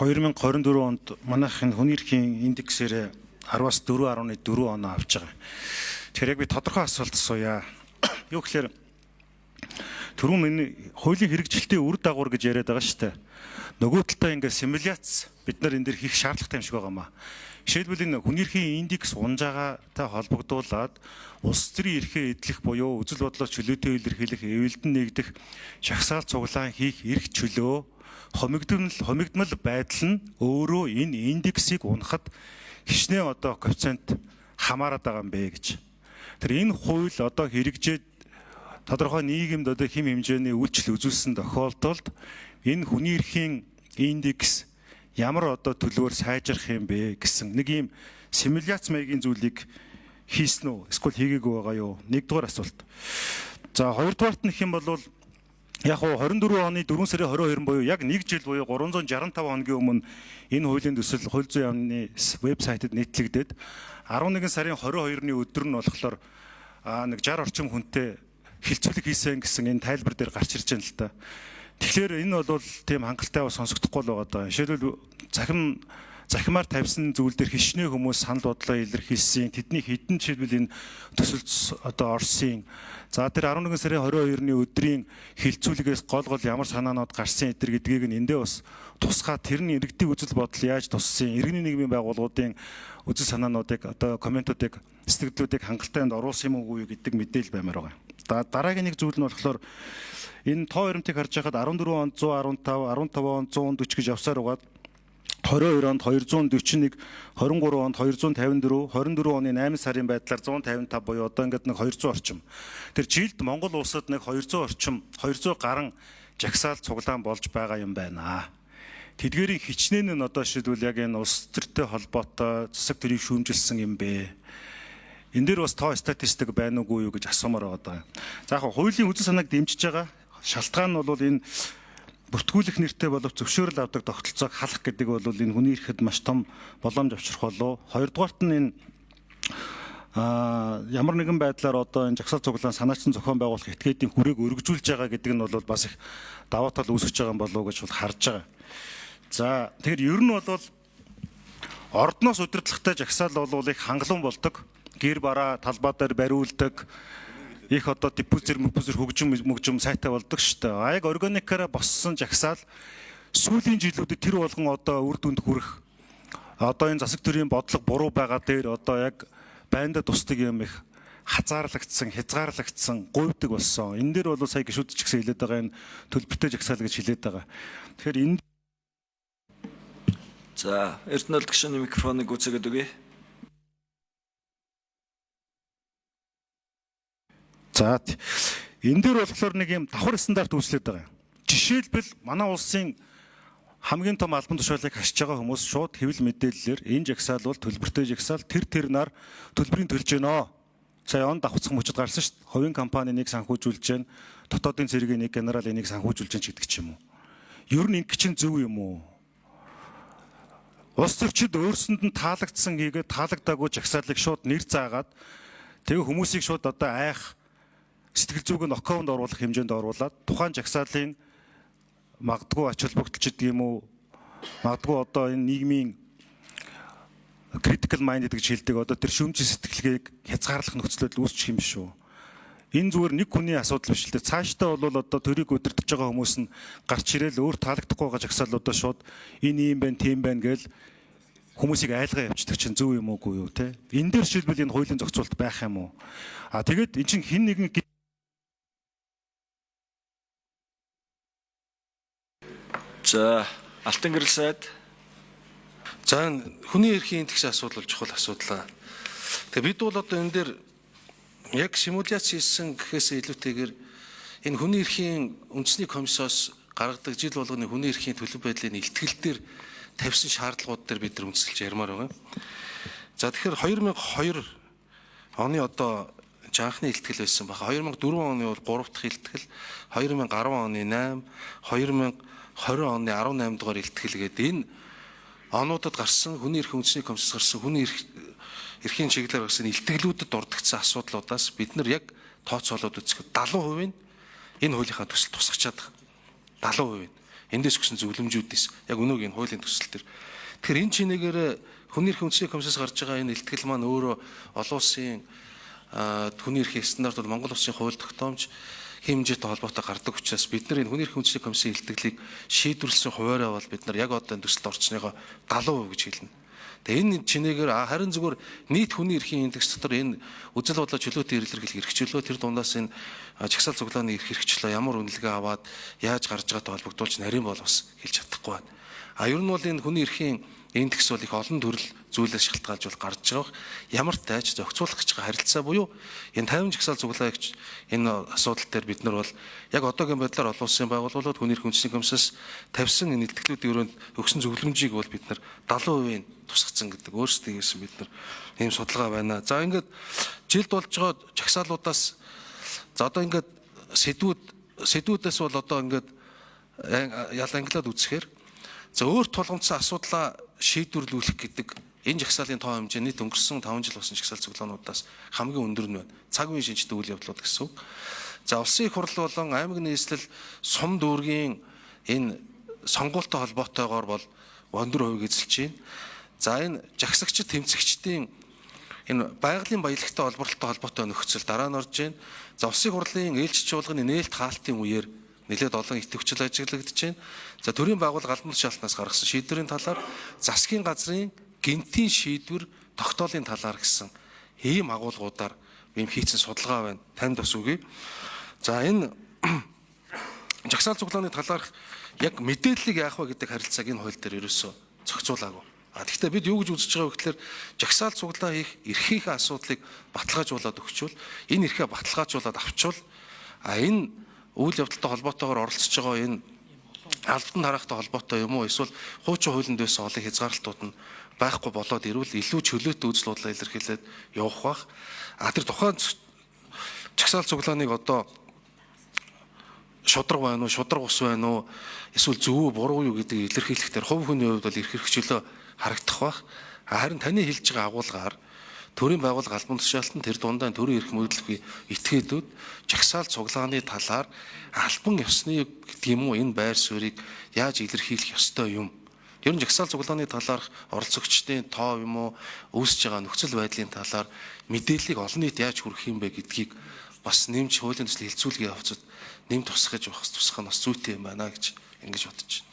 2024 онд манайх энэ хүний эрхийн индексээр 10-аас 4.4 оноо авч байгаа. Тэгэхээр яг би тодорхой асуулт асууя. Юу гэхээр түрүүн миний хуулийн хэрэгжилтийн үр дагавар гэж яриад байгаа шүү дээ. Нөгөө талдаа ингээд симуляц бид нар энэ дэр хийх шаардлагатай юм шиг байгаамаа. Жишээлбэл энэ хүний эрхийн индекс унжаагаатай холбогдуулаад улс төрийн эрхээ эдлэх буюу үзэл бодлоо чөлөөтэй илэрхийлэх, эвэлдэн нэгдэх, шагсаал цуглаан хийх эрх чөлөө хомигдмал байдал нь өөрөө энэ индексийг унахад хичнээн одоо коэффициент хамаарат байгаа юм бэ гэж. Тэр энэ хууль одоо хэрэгжээд тодорхой нийгэмд одоо хэм хэмжээний үйлчлэл үзүүлсэн тохиолдолд энэ хүний эрхийн индекс ямар одоо төлөвөөр сайжрах юм бэ гэсэн нэг юм симуляц маягийн зүйлийг хийсэн үү? Эсвэл хийгээгүй байгаа юу? Нэгдүгээр асуулт. За хоёрдугаарт нь хэм бол яг 24 оны 4 сарын 22 буюу яг 1 жил буюу 365 хоногийн өмнө энэ хуулийн төсөл хууль зүйн яамны вебсайтад нийтлэгдээд 11 сарын 22-ны өдөр нь болохоор нэг 60 орчим хүнтэй хилцүүлэг хийсэн гэсэн энэ тайлбар дээр гарч ирж байна л да. Тэгэхээр энэ бол тийм хангалттай сонсогдохгүй л байгаа даа. Жишээлбэл захимаар тавьсан зүйл дээр хичнээн хүмүүс санал бодлоо илэрхийлсэн. Тэдний хэдэн жишээлбэл энэ төсөлд одоо Оросын за тэр 11 сарын 22-ны өдрийн хилцүүлгээс гол ямар санаанууд гарсан эдэр гэдгийг нь эндээ бас тусгаа тэрний иргэдийн үзэл бодол яаж туссан, иргэний нийгмийн байгууллагуудын үзэл санаануудыг одоо комментуудыг сэтгэлдлүүдийг хангалтайнд оруулсан юм уу гэдэг мэдээлэл баймаар байгаа. Дараагийн нэг зүйл нь болохоор энэ тоо баримтыг харж байхад 14 онд 115, 15 онд 140 гэж явсаар угаад 22 онд 241, 23 онд 254, 24 оны 8 сарын байдлаар 155 буюу одоо ингээд нэг 200 орчим. Тэр жилд Монгол улсад нэг 200 орчим, 200 гаруй жагсаал цуглаан болж байгаа юм байна. Тэдгээрийн хичнээн нь одоо шийдвэл яг энэ улс төртэй холбоотой засаг төрийг шүүмжилсэн юм бэ. Энэ дээр бас тоо статистик байна уугүй юу гэж асуумаар байгаа. За яг хуулийн үзэл санааг дэмжиж байгаа шалтгаан нь бол энэ бүртгүүлэх нэртэй боловч зөвшөөрөл авдаг тогтолцоог халах гэдэг бол энэ хүний эрхэд маш том боломж авчрах болов. Хоёрдугаарт нь энэ ямар нэгэн байдлаар одоо энэ жагсаал цуглаан санаачсан зохион байгуулах этгээдийн хүрээг өргөжүүлж байгаа гэдэг нь бол бас их даваа тал үүсгэж байгаа юм болов гэж харж байгаа. За тэгэхээр ер нь бол ордноос удирдлагатай жагсаал бол их хангалуун болдог. Гэр бараа талбай дээр бариулдаг. Их одоо депозит хөгжим сайтай болдог шүү дээ. Аяг органикаараа боссон жагсаал сүүлийн жилүүдэд тэр болгон одоо үр дүнд хүрэх одоо энэ засаг төрийн бодлого буруу байгаа дээр одоо яг байнда тусдаг юм их хязгаарлагдсан, говьдаг болсон. Энэ дээр бол сая гişүүд ч гэсэн хэлээд байгаа энэ төлбөртэй жагсаал гэж хэлээд байгаа. Тэгэхээр энэ за Эрдэнэт гишүүний микрофоныг үзээгээд өгье. За энэ дээр болохоор нэг юм давхар стандарт үүслээд байгаа. Жишээлбэл манай улсын хамгийн том албан тушаалыг хасж байгаа хүмүүс шууд хэвлэл мэдээллээр энэ жагсаал бол төлбөртэй жагсаал тэр нар төлбөрийн төлж гэнэ. Сая он давхцах мөчөд гарсан шүү дээ. Хувийн компани нэг санхүүжүүлж гэн, дотоодын цэргийн нэг генерал энийг санхүүжүүлж гэн гэдэг ч юм уу. Ер нь ингэ чинь зөв юм уу? Улс төрчид өөрсөнд нь таалагдсан хийгээд таалагдаагүй жагсаалыг шууд нэр заагаад тэгээ хүмүүсийг шууд одоо айх сэтгэл зүг нь окоунд оруулах хэмжээнд оруулаад тухайн жагсаалын магадгүй ач холбогдолч гэдэг юм уу магадгүй одоо энэ нийгмийн critical minded гэж хэлдэг одоо тэр шүүмжийн сэтгэлгээг хязгаарлах нөхцөлөд үүсчих юм шүү. Энэ зүгээр нэг хүний асуудал биш л дээ. Цаашдаа бол одоо төрийг удирдах байгаа хүмүүс нь гарч ирээл өөр таалагдахгүй байгаа жагсаалуудаа шууд энэ юм байна, тийм байна гэж хүмүүсийг айлгаа явуулдаг чинь зөв юм уугүй юу те. Энэ дээр шилбэл энэ хуулийн зохицуулт байх юм уу? Тэгээд эн чинь хин нэгэн за Алтан гэрэл сайд. За хүний эрхийн индекс асуудал чухал асуудал. Тэгээ бид бол одоо энэ дээр яг симуляц хийсэн гэхээс илүүтэйгээр энэ хүний эрхийн үндэсний комиссоос гаргадаг жил болгоны хүний эрхийн төлөв байдлын илтгэл дээр тавьсан шаардлагууд дээр бид нар үндэслэж ярмаар байгаа. За тэгэхээр 2002 оны одоо жаанхны илтгэл байсан баха. 2004 оны бол 3 дахь илтгэл, 2010 оны 8, 2020 оны 18 дугаар илтгэл гэдэг энэ онуудад гарсан хүний эрхийн үндэсний комиссоос гарсан хүний эрхийн чиглэлээр гарсан илтгэлүүдэд дурдгдсан асуудлуудаас бид нар яг тооцоолоод үзэхэд 70% нь энэ хуулийнхаа төсөл тусгачаад байгаа. 70% нь. эндээс өгсөн зөвлөмжүүдээс яг өнөөгийн хуулийн төсөл төр. Тэгэхээр энэ чинээгээр хүний эрхийн үндэсний комиссаас гарч байгаа энэ илтгэл маань өөрөө олон улсын хүний эрхийн стандартууд Монгол улсын хууль тогтоомж хэмжээтэй холбоотой гардаг учраас бид нар энэ хүний эрхийн үндэсний комиссийн илтгэлийг шийдвэрлсэн хуваараа бол бид нар яг одоо энэ төсөлд орчныгоо 70% гэж хэлнэ. Тэгээ энэ чинээгээр харин зүгээр нийт хүний эрхийн индекс дотор энэ үзэл бодлоо чөлөөтэй эрэлэрхийлэх эрхчлөө тэр дундаас энэ чагсаал цуглааны эрх хэрэгчлөө ямар үнэлгээ аваад яаж гарч байгаатай холбогдуулж нарийн бол бас хэлж чадахгүй байна. Ер нь бол энэ хүний эрхийн индекс бол их олон төрөл зүйлээс шалтгаалж бол гарч байгаа. Ямар тааж зохицуулах гэж байгаа харилцаа буюу энэ 50 жагсаал цуглаагч энэ асуудал дээр бид нар бол яг одоогийн байдлаар олон улсын байгууллагууд хүний эрхийн үндэсний комиссаас тавьсан энэ илтгэлүүдийн өрөөнд өгсөн зөвлөмжийг бол бид нар 70% тусгацсан гэдэг өөрсдөө хийсэн бид нар ийм судалгаа байна. За ингээд жилд болж байгаа жагсаалуудаас за одоо ингээд сэдвүүдээс бол одоо ингээд яланглаад үзэхээр за өөр тулгамдсан асуудлаа шийдвэрлүүлэх гэдэг энэ жагсаалын тоо хэмжээ нийт өнгөрсөн 5 жил болсон жагсаал цуглаануудаас хамгийн өндөр нь байна. Цаг үеийн шинжтэй үйл явдлууд гэсэн үг. За улсын их хурл болон аймаг нийслэл сум дүүргийн энэ сонгуультай холбоотойгоор бол 4% эзэлж байна. За энэ жагсагчид тэмцэгчдийн энэ байгалийн баялагтай холбоотой нөхцөл дараа нь орж байна. За улсын хурлын ээлж чуулганы нээлт хаалтын үеэр нэлээд олон идэвхжил ажиглагдаж байна. За төрийн байгууллага албан тушаалтнаас гаргасан шийдвэрийн талаар засгийн газрын гинтийн шийдвэр тогтоолын талаар гэсэн ийм агуулгуудаар ийм хийцэн судалгаа байна. Танд бас үгүй. За энэ жагсаал цуглааны талаарх яг мэдээллийг яах вэ гэдэг харилцааг энэ хууль дээр ерөөсөө зохицуулаагүй. Гэхдээ бид юу гэж үзэж байгаа вэ гэхээр жагсаал цуглаа хийх эрхийнхээ асуудлыг баталгаажуулаад өгчвөл энэ эрхээ баталгаажуулаад авчвал энэ үйл явдалтай холбоотойгоор оролцож байгаа энэ албан харахтай холбоотой юм уу эсвэл хуучин хуулинд байсан олон хязгаарлалтууд нь байхгүй болоод ирвэл илүү чөлөөтэй үзэл бодлоо илэрхийлээд явах бах. Тэр тухайн жагсаал цуглааныг одоо шудраг байна уу, шудраг ус байна уу, эсвэл зөв буруу юу гэдгийг илэрхийлэх дээр хувь хүний хувьд бол эрх хэрэгчлөө харагдах бах. Харин таны хэлж байгаа агуулгаар төрийн байгууллага албан тушаалтан тэр дундаа төрийн эрх мөрдлөгийн этгээдүүд жагсаал цуглааны талаар албан ёсны гэдэг юм уу энэ байр суурийг яаж илэрхийлэх ёстой юм. Ер нь жагсаал цуглааны талаарх оролцогчдын тоо юм уу үүсэж байгаа нөхцөл байдлын талаар мэдээллийг олон нийт яаж хүргэх юм бэ гэдгийг бас нэмж хуулийн төсөл хэлцүүлгийн явцад нэм тусгаж тусах нь бас зүйтэй юм байна гэж ингэж бодож байна.